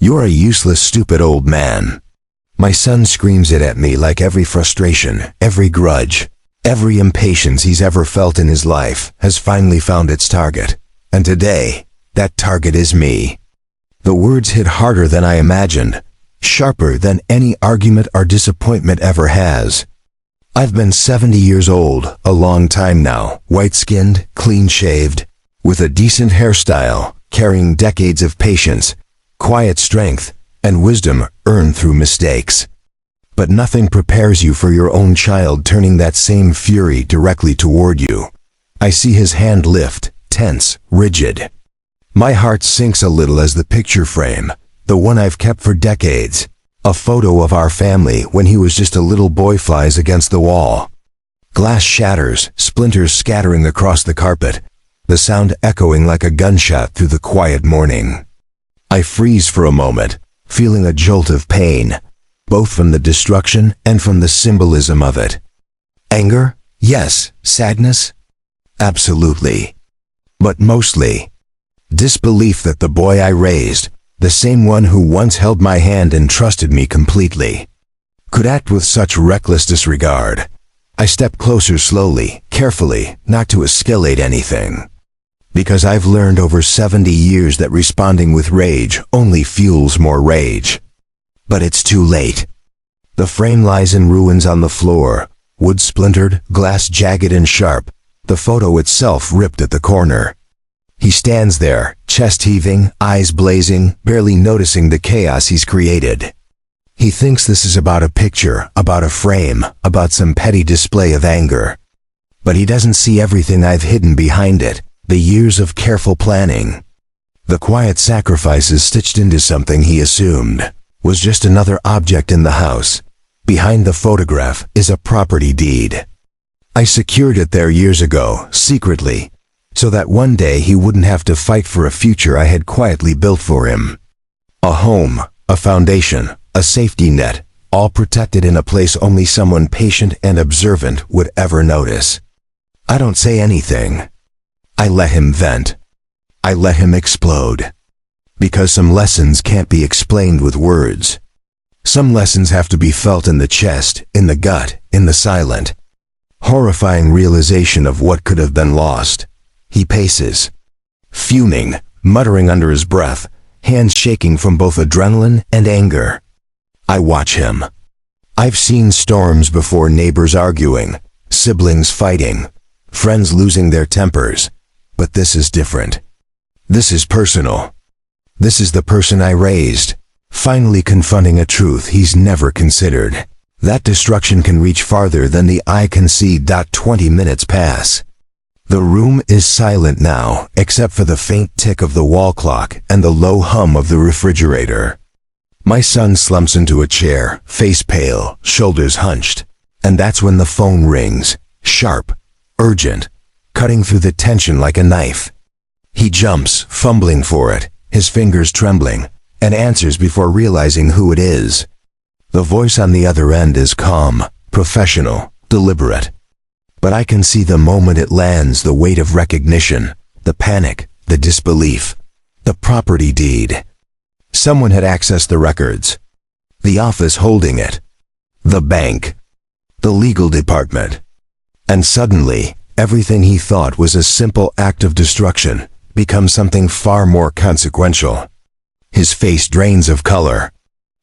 "You're a useless, stupid old man." My son screams it at me like every frustration, every grudge, every impatience he's ever felt in his life has finally found its target. And today, that target is me. The words hit harder than I imagined, sharper than any argument or disappointment ever has. I've been 70 years old, a long time now, white-skinned, clean-shaved, with a decent hairstyle, carrying decades of patience, quiet strength, and wisdom earned through mistakes. But nothing prepares you for your own child turning that same fury directly toward you. I see his hand lift, tense, rigid. My heart sinks a little as the picture frame, the one I've kept for decades, a photo of our family when he was just a little boy, flies against the wall. Glass shatters, splinters scattering across the carpet, the sound echoing like a gunshot through the quiet morning. I freeze for a moment, feeling a jolt of pain, both from the destruction and from the symbolism of it. Anger? Yes. Sadness? Absolutely. But mostly, disbelief that the boy I raised, the same one who once held my hand and trusted me completely, could act with such reckless disregard. I step closer slowly, carefully, not to escalate anything. Because I've learned over 70 years that responding with rage only fuels more rage. But it's too late. The frame lies in ruins on the floor, wood splintered, glass jagged and sharp, the photo itself ripped at the corner. He stands there, chest heaving, eyes blazing, barely noticing the chaos he's created. He thinks this is about a picture, about a frame, about some petty display of anger. But he doesn't see everything I've hidden behind it, the years of careful planning. The quiet sacrifices stitched into something he assumed was just another object in the house. Behind the photograph is a property deed. I secured it there years ago, secretly, so that one day he wouldn't have to fight for a future I had quietly built for him. A home, a foundation, a safety net, all protected in a place only someone patient and observant would ever notice. I don't say anything. I let him vent. I let him explode. Because some lessons can't be explained with words. Some lessons have to be felt in the chest, in the gut, in the silent, horrifying realization of what could have been lost. He paces, fuming, muttering under his breath, hands shaking from both adrenaline and anger. I watch him. I've seen storms before, neighbors arguing, siblings fighting, friends losing their tempers. But this is different. This is personal. This is the person I raised, finally confronting a truth he's never considered. That destruction can reach farther than the eye can see. 20 minutes pass. The room is silent now, except for the faint tick of the wall clock and the low hum of the refrigerator. My son slumps into a chair, face pale, shoulders hunched. And that's when the phone rings, sharp, urgent, cutting through the tension like a knife. He jumps, fumbling for it, his fingers trembling, and answers before realizing who it is. The voice on the other end is calm, professional, deliberate. But I can see the moment it lands the weight of recognition, the panic, the disbelief, the property deed. Someone had accessed the records. The office holding it. The bank. The legal department. And suddenly, everything he thought was a simple act of destruction becomes something far more consequential. His face drains of color.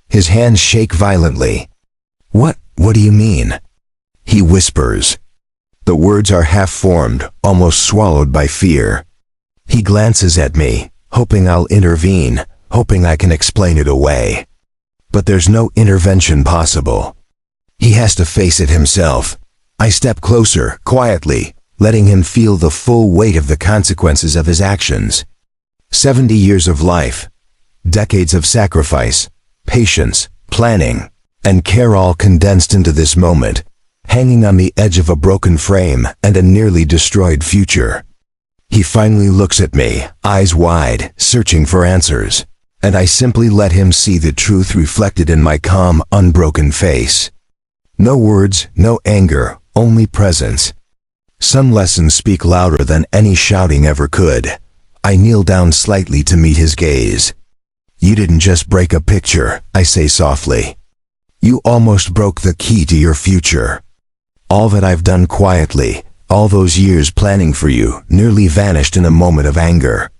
His hands shake violently. What do you mean?" He whispers. The words are half-formed, almost swallowed by fear. He glances at me, hoping I'll intervene, hoping I can explain it away. But there's no intervention possible. He has to face it himself. I step closer, quietly, letting him feel the full weight of the consequences of his actions. 70 years of life, decades of sacrifice, patience, planning, and care all condensed into this moment, hanging on the edge of a broken frame and a nearly destroyed future. He finally looks at me, eyes wide, searching for answers, and I simply let him see the truth reflected in my calm, unbroken face. No words, no anger, only presence. Some lessons speak louder than any shouting ever could. I kneel down slightly to meet his gaze. You didn't just break a picture, I say softly. You almost broke the key to your future. All that I've done quietly, all those years planning for you, nearly vanished in a moment of anger.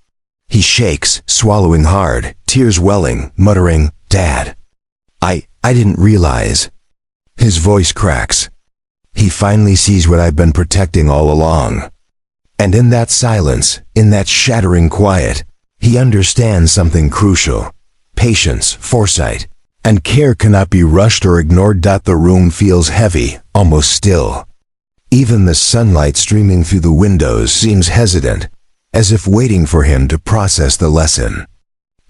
He shakes, swallowing hard, tears welling, muttering, "Dad. I didn't realize." His voice cracks. He finally sees what I've been protecting all along. And in that silence, in that shattering quiet, he understands something crucial. Patience, foresight, and care cannot be rushed or ignored. The room feels heavy, almost still. Even the sunlight streaming through the windows seems hesitant, as if waiting for him to process the lesson.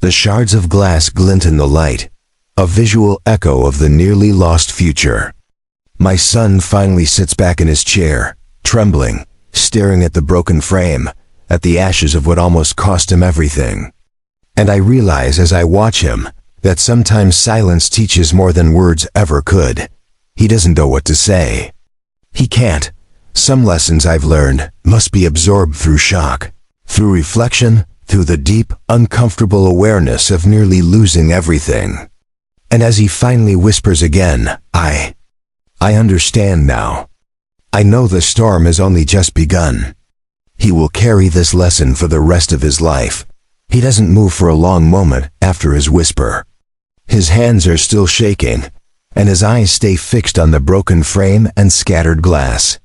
The shards of glass glint in the light, a visual echo of the nearly lost future. My son finally sits back in his chair, trembling, staring at the broken frame, at the ashes of what almost cost him everything. And I realize as I watch him that sometimes silence teaches more than words ever could. He doesn't know what to say. He can't. Some lessons I've learned must be absorbed through shock, through reflection, through the deep, uncomfortable awareness of nearly losing everything. And as he finally whispers again, I understand now. I know the storm has only just begun. He will carry this lesson for the rest of his life. He doesn't move for a long moment after his whisper. His hands are still shaking, and his eyes stay fixed on the broken frame and scattered glass.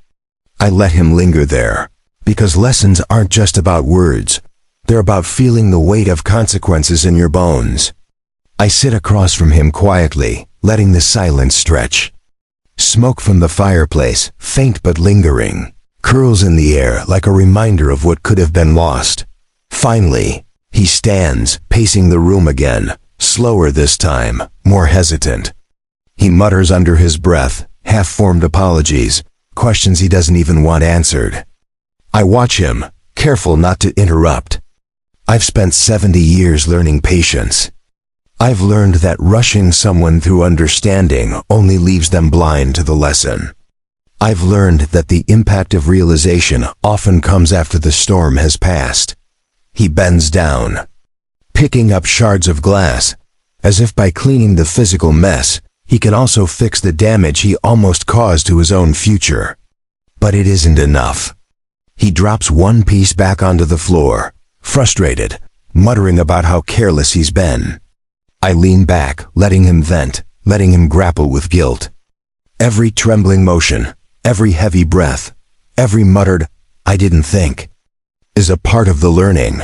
I let him linger there, because lessons aren't just about words. They're about feeling the weight of consequences in your bones. I sit across from him quietly, letting the silence stretch. Smoke from the fireplace, faint but lingering, curls in the air like a reminder of what could have been lost. Finally, he stands, pacing the room again, slower this time, more hesitant. He mutters under his breath, half-formed apologies, questions he doesn't even want answered. I watch him, careful not to interrupt. I've spent 70 years learning patience. I've learned that rushing someone through understanding only leaves them blind to the lesson. I've learned that the impact of realization often comes after the storm has passed. He bends down, picking up shards of glass, as if by cleaning the physical mess, he can also fix the damage he almost caused to his own future. But it isn't enough. He drops one piece back onto the floor, frustrated, muttering about how careless he's been. I lean back, letting him vent, letting him grapple with guilt. Every trembling motion, every heavy breath, every muttered, "I didn't think," is a part of the learning.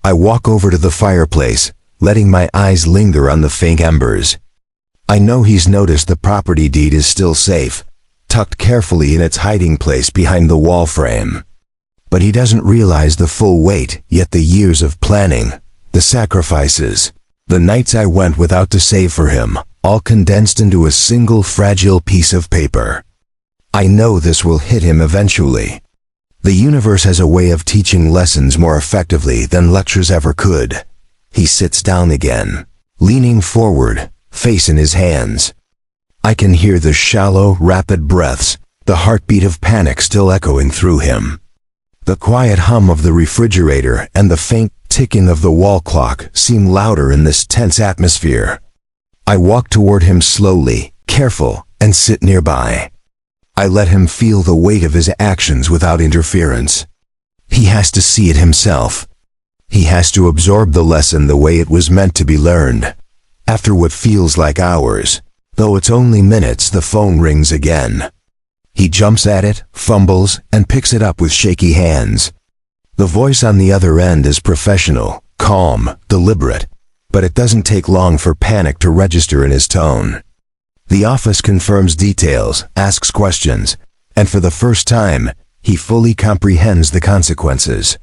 I walk over to the fireplace, letting my eyes linger on the faint embers. I know he's noticed the property deed is still safe, tucked carefully in its hiding place behind the wall frame. But he doesn't realize the full weight, yet the years of planning, the sacrifices, the nights I went without to save for him, all condensed into a single fragile piece of paper. I know this will hit him eventually. The universe has a way of teaching lessons more effectively than lectures ever could. He sits down again, leaning forward, face in his hands. I can hear the shallow, rapid breaths, the heartbeat of panic still echoing through him. The quiet hum of the refrigerator and the faint ticking of the wall clock seem louder in this tense atmosphere. I walk toward him slowly, careful, and sit nearby. I let him feel the weight of his actions without interference. He has to see it himself. He has to absorb the lesson the way it was meant to be learned. After what feels like hours, though it's only minutes, the phone rings again. He jumps at it, fumbles, and picks it up with shaky hands. The voice on the other end is professional, calm, deliberate, but it doesn't take long for panic to register in his tone. The office confirms details, asks questions, and for the first time, he fully comprehends the consequences.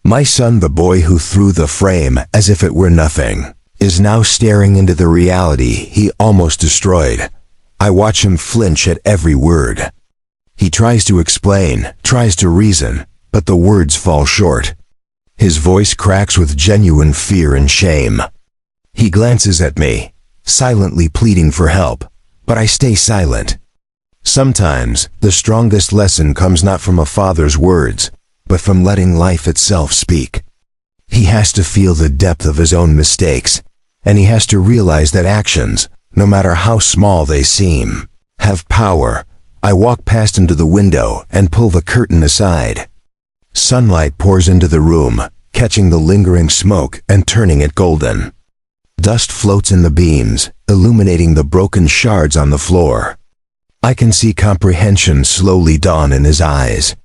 My son, the boy who threw the frame as if it were nothing, is now staring into the reality he almost destroyed. I watch him flinch at every word. He tries to explain, tries to reason, but the words fall short. His voice cracks with genuine fear and shame. He glances at me, silently pleading for help, but I stay silent. Sometimes, the strongest lesson comes not from a father's words, but from letting life itself speak. He has to feel the depth of his own mistakes, and he has to realize that actions, no matter how small they seem, have power. I walk past him to the window and pull the curtain aside. Sunlight pours into the room, catching the lingering smoke and turning it golden. Dust floats in the beams, illuminating the broken shards on the floor. I can see comprehension slowly dawn in his eyes.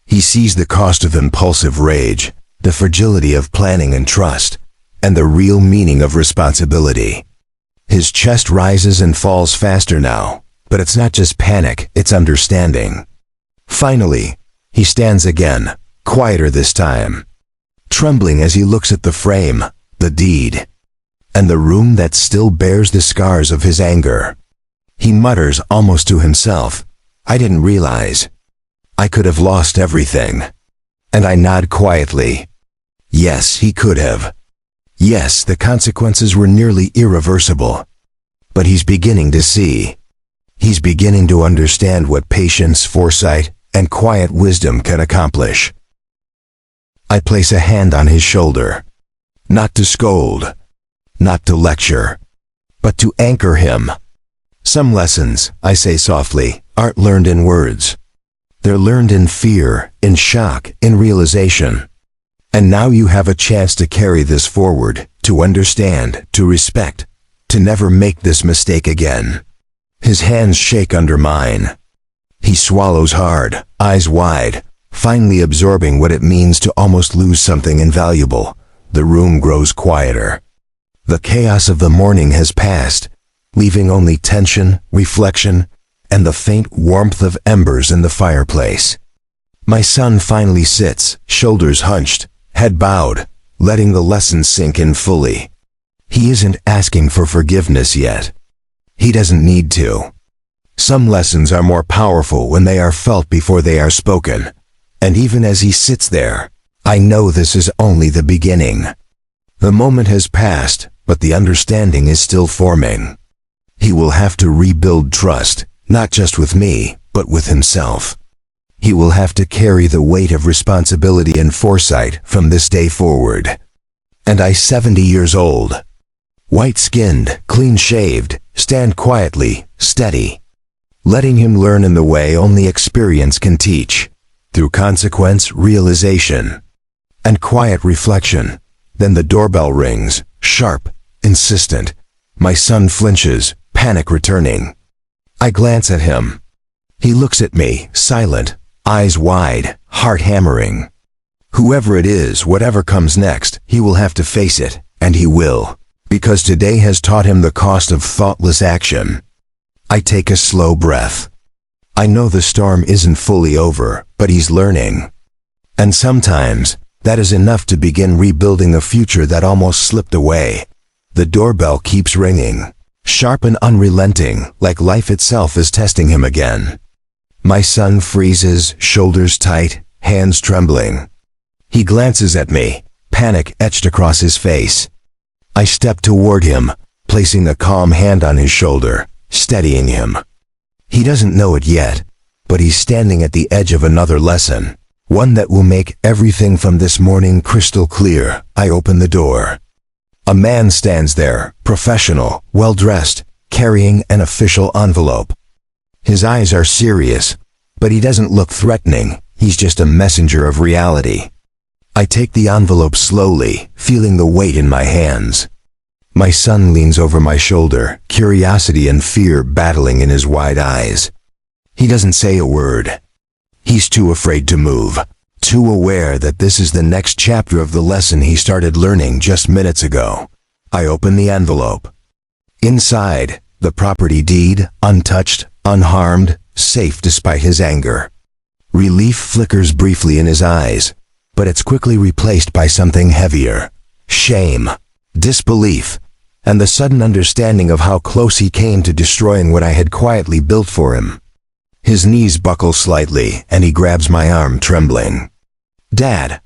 He sees the cost of impulsive rage, the fragility of planning and trust, and the real meaning of responsibility. His chest rises and falls faster now, but it's not just panic, it's understanding. Finally, he stands again, quieter this time, trembling as he looks at the frame, the deed, and the room that still bears the scars of his anger. He mutters almost to himself, "I didn't realize. I could have lost everything." And I nod quietly. Yes, he could have. Yes, the consequences were nearly irreversible. But he's beginning to see. He's beginning to understand what patience, foresight, and quiet wisdom can accomplish. I place a hand on his shoulder. Not to scold, not to lecture, but to anchor him. Some lessons, I say softly, aren't learned in words. They're learned in fear, in shock, in realization. And now you have a chance to carry this forward, to understand, to respect, to never make this mistake again. His hands shake under mine. He swallows hard, eyes wide, finally absorbing what it means to almost lose something invaluable. The room grows quieter. The chaos of the morning has passed, leaving only tension, reflection, and the faint warmth of embers in the fireplace. My son finally sits, shoulders hunched, head bowed, letting the lesson sink in fully. He isn't asking for forgiveness yet. He doesn't need to. Some lessons are more powerful when they are felt before they are spoken. And even as he sits there, I know this is only the beginning. The moment has passed, but the understanding is still forming. He will have to rebuild trust, not just with me, but with himself. He will have to carry the weight of responsibility and foresight from this day forward. And I, 70 years old, white-skinned, clean-shaved, stand quietly, steady, letting him learn in the way only experience can teach, through consequence, realization, and quiet reflection. Then the doorbell rings, sharp, insistent. My son flinches, panic returning. I glance at him. He looks at me, silent, eyes wide, heart hammering. Whoever it is, whatever comes next, he will have to face it, and he will, because today has taught him the cost of thoughtless action. I take a slow breath. I know the storm isn't fully over, but he's learning. And sometimes, that is enough to begin rebuilding a future that almost slipped away. The doorbell keeps ringing, sharp and unrelenting, like life itself is testing him again. My son freezes, shoulders tight, hands trembling. He glances at me, panic etched across his face. I step toward him, placing a calm hand on his shoulder, steadying him. He doesn't know it yet, but he's standing at the edge of another lesson, one that will make everything from this morning crystal clear. I open the door. A man stands there, professional, well-dressed, carrying an official envelope. His eyes are serious, but he doesn't look threatening. He's just a messenger of reality. I take the envelope slowly, feeling the weight in my hands. My son leans over my shoulder, curiosity and fear battling in his wide eyes. He doesn't say a word. He's too afraid to move, too aware that this is the next chapter of the lesson he started learning just minutes ago. I open the envelope. Inside, the property deed, untouched, unharmed, safe despite his anger. Relief flickers briefly in his eyes, but it's quickly replaced by something heavier. Shame, disbelief, and the sudden understanding of how close he came to destroying what I had quietly built for him. His knees buckle slightly, and he grabs my arm, trembling. "Dad,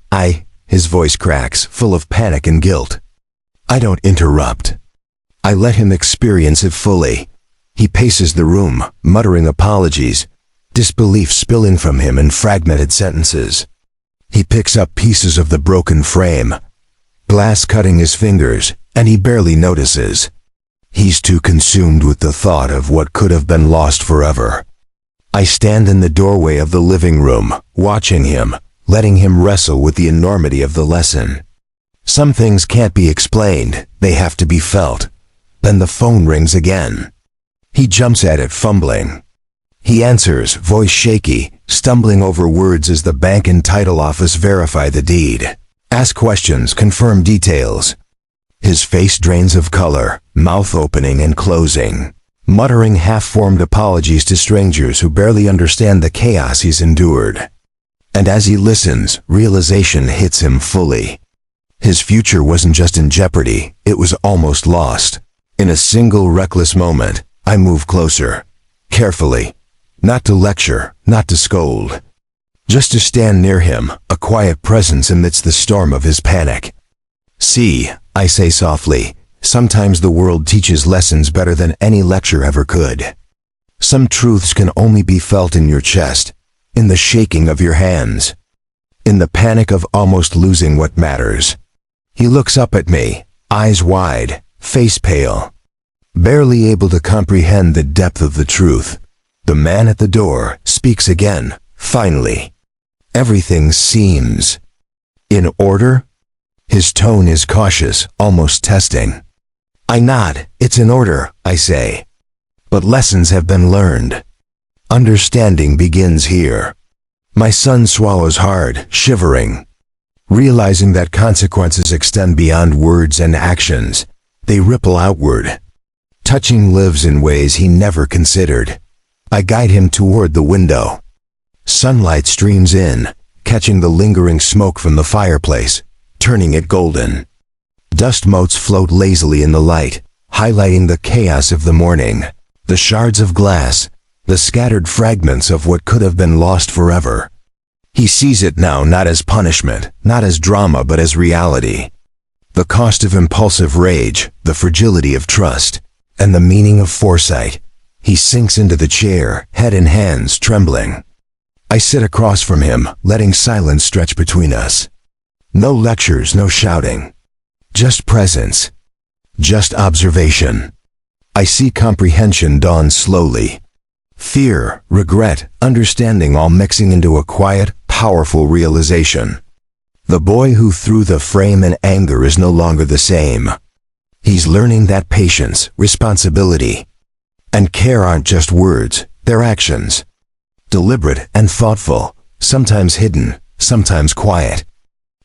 his voice cracks, full of panic and guilt. I don't interrupt. I let him experience it fully. He paces the room, muttering apologies, disbelief spilling from him in fragmented sentences. He picks up pieces of the broken frame, glass cutting his fingers, and he barely notices. He's too consumed with the thought of what could have been lost forever. I stand in the doorway of the living room, watching him, letting him wrestle with the enormity of the lesson. Some things can't be explained, they have to be felt. Then the phone rings again. He jumps at it, fumbling. He answers, voice shaky, stumbling over words as the bank and title office verify the deed. Ask questions, confirm details. His face drains of color, mouth opening and closing, muttering half-formed apologies to strangers who barely understand the chaos he's endured. And as he listens, realization hits him fully. His future wasn't just in jeopardy, it was almost lost. In a single reckless moment, I move closer, carefully, not to lecture, not to scold, just to stand near him, a quiet presence amidst the storm of his panic. See, I say softly, sometimes the world teaches lessons better than any lecture ever could. Some truths can only be felt in your chest, in the shaking of your hands, in the panic of almost losing what matters. He looks up at me, eyes wide, face pale, barely able to comprehend the depth of the truth. The man at the door speaks again, finally. Everything seems in order? His tone is cautious, almost testing. I nod. It's in order, I say. But lessons have been learned. Understanding begins here. My son swallows hard, shivering, realizing that consequences extend beyond words and actions. They ripple outward, touching lives in ways he never considered. I guide him toward the window. Sunlight streams in, catching the lingering smoke from the fireplace, turning it golden. Dust motes float lazily in the light, highlighting the chaos of the morning, the shards of glass, the scattered fragments of what could have been lost forever. He sees it now not as punishment, not as drama, but as reality. The cost of impulsive rage, the fragility of trust, and the meaning of foresight. He sinks into the chair, head in hands, trembling. I sit across from him, letting silence stretch between us. No lectures, no shouting. Just presence. Just observation. I see comprehension dawn slowly. Fear, regret, understanding all mixing into a quiet, powerful realization. The boy who threw the frame in anger is no longer the same. He's learning that patience, responsibility, and care aren't just words, they're actions. Deliberate and thoughtful, sometimes hidden, sometimes quiet,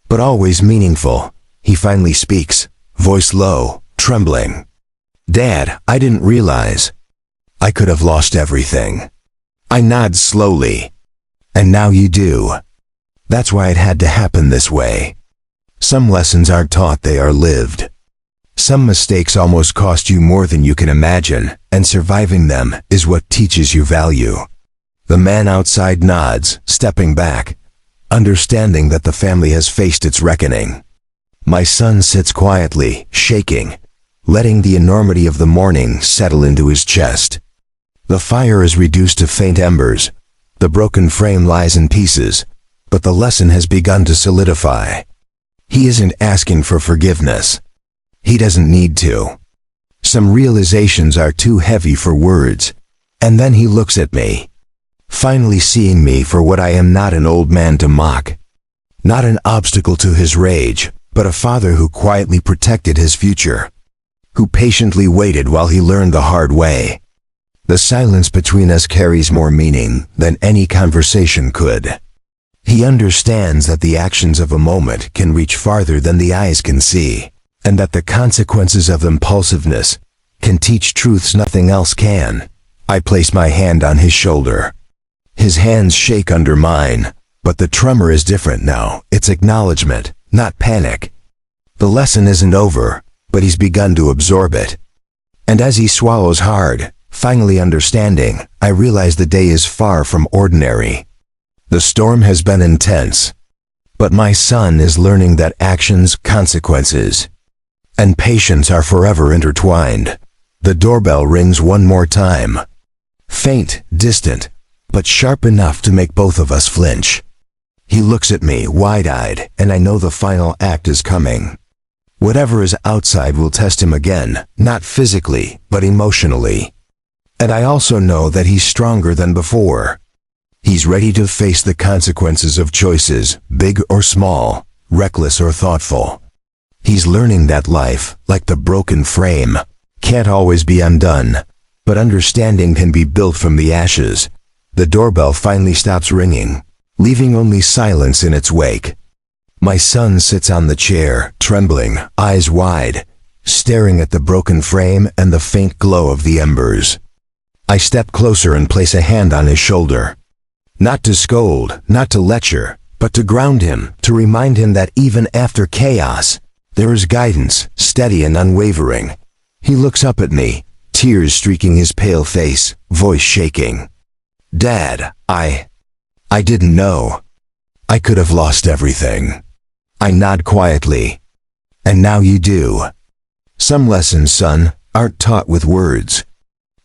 but always meaningful. He finally speaks, voice low, trembling. Dad, I didn't realize. I could have lost everything. I nod slowly. And now you do. That's why it had to happen this way. Some lessons aren't taught, they are lived. Some mistakes almost cost you more than you can imagine, and surviving them is what teaches you value. The man outside nods, stepping back, understanding that the family has faced its reckoning. My son sits quietly, shaking, letting the enormity of the morning settle into his chest. The fire is reduced to faint embers. The broken frame lies in pieces, but the lesson has begun to solidify. He isn't asking for forgiveness. He doesn't need to. Some realizations are too heavy for words, and then he looks at me, finally seeing me for what I am, not an old man to mock, not an obstacle to his rage, but a father who quietly protected his future, who patiently waited while he learned the hard way. The silence between us carries more meaning than any conversation could. He understands that the actions of a moment can reach farther than the eyes can see, and that the consequences of impulsiveness can teach truths nothing else can. I place my hand on his shoulder. His hands shake under mine, but the tremor is different now. It's acknowledgement, not panic. The lesson isn't over, but he's begun to absorb it. And as he swallows hard, finally understanding, I realize the day is far from ordinary. The storm has been intense, but my son is learning that actions, consequences, and patience are forever intertwined. The doorbell rings one more time. Faint, distant, but sharp enough to make both of us flinch. He looks at me, wide-eyed, and I know the final act is coming. Whatever is outside will test him again, not physically, but emotionally. And I also know that he's stronger than before. He's ready to face the consequences of choices, big or small, reckless or thoughtful. He's learning that life, like the broken frame, can't always be undone, but understanding can be built from the ashes. The doorbell finally stops ringing, leaving only silence in its wake. My son sits on the chair, trembling, eyes wide, staring at the broken frame and the faint glow of the embers. I step closer and place a hand on his shoulder. Not to scold, not to lecture, but to ground him, to remind him that even after chaos, there is guidance, steady and unwavering. He looks up at me, tears streaking his pale face, voice shaking. "Dad, I didn't know. I could have lost everything." I nod quietly. "And now you do. Some lessons, son, aren't taught with words.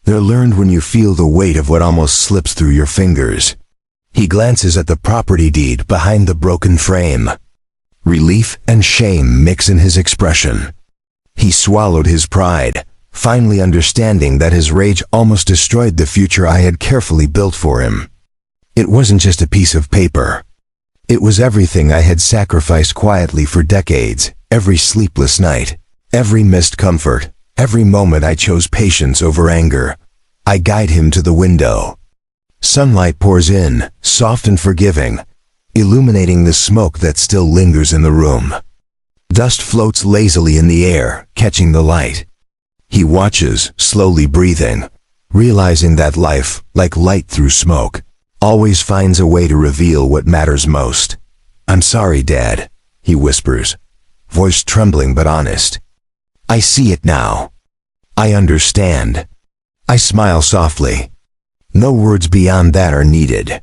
They're learned when you feel the weight of what almost slips through your fingers." He glances at the property deed behind the broken frame. Relief and shame mix in his expression. He swallowed his pride, finally understanding that his rage almost destroyed the future I had carefully built for him. It wasn't just a piece of paper. It was everything I had sacrificed quietly for decades, every sleepless night, every missed comfort, every moment I chose patience over anger. I guide him to the window. Sunlight pours in, soft and forgiving, illuminating the smoke that still lingers in the room. Dust floats lazily in the air, catching the light. He watches, slowly breathing, realizing that life, like light through smoke, always finds a way to reveal what matters most. "I'm sorry, Dad," he whispers, voice trembling but honest. "I see it now. I understand." I smile softly. No words beyond that are needed.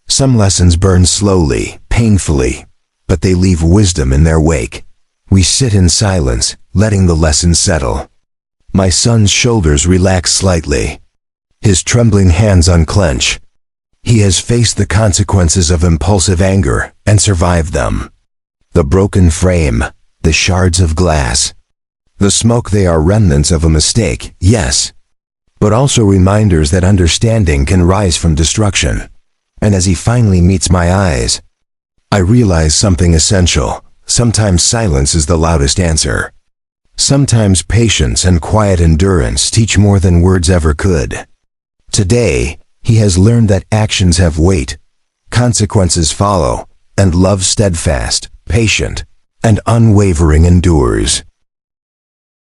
Some lessons burn slowly, painfully, but they leave wisdom in their wake. We sit in silence, letting the lesson settle. My son's shoulders relax slightly. His trembling hands unclench. He has faced the consequences of impulsive anger and survived them. The broken frame, the shards of glass, the smoke, they are remnants of a mistake, yes, but also reminders that understanding can rise from destruction. And as he finally meets my eyes, I realize something essential. Sometimes silence is the loudest answer. Sometimes patience and quiet endurance teach more than words ever could. Today, he has learned that actions have weight, consequences follow, and love steadfast, patient, and unwavering endures.